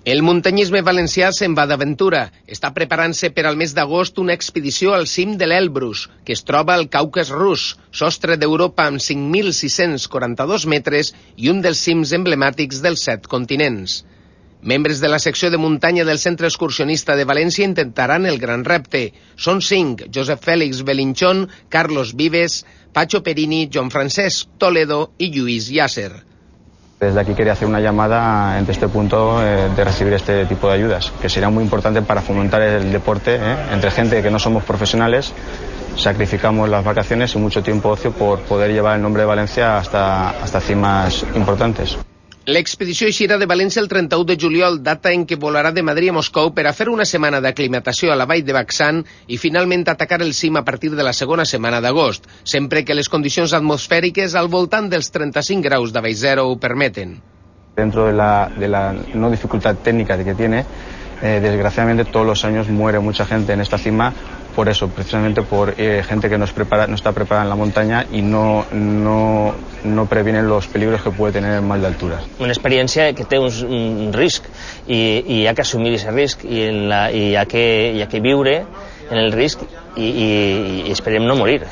El muntanyisme valencià se'n va d'aventura. Està preparant-se per al mes d'agost una expedició al cim de l'Elbrus, que es troba al Caucas rus, sostre d'Europa amb 5.642 metres i un dels cims emblemàtics dels 7 continents. Membres de la secció de muntanya del Centre Excursionista de València intentaran el gran repte. Són 5: Josep Félix Belinchón, Carlos Vives, Pacho Perini, Joan Francesc Toledo y Lluís Yasser. Desde aquí quería hacer una llamada en este punto de recibir este tipo de ayudas, que sería muy importante para fomentar el deporte entre gente que no somos profesionales. Sacrificamos las vacaciones y mucho tiempo ocio por poder llevar el nombre de Valencia hasta cimas importantes. L'expedició eixirà de València el 31 de juliol, data en què volarà de Madrid a Moscou per a fer una setmana d'aclimatació a la vall de Baxan i finalment atacar el cim a partir de la segona setmana d'agost, sempre que les condicions atmosfèriques al voltant dels 35 graus de baix zero ho permeten. Dentro de la no dificultad técnica que tiene, desgraciadamente todos los años muere mucha gente en esta cima por eso, precisamente por gente que no está preparada en la montaña y no previenen los peligros que puede tener el mal de altura. Una experiència que té un risc i hi ha que assumir aquest risc i hi ha que viure en el risc i esperem no morir.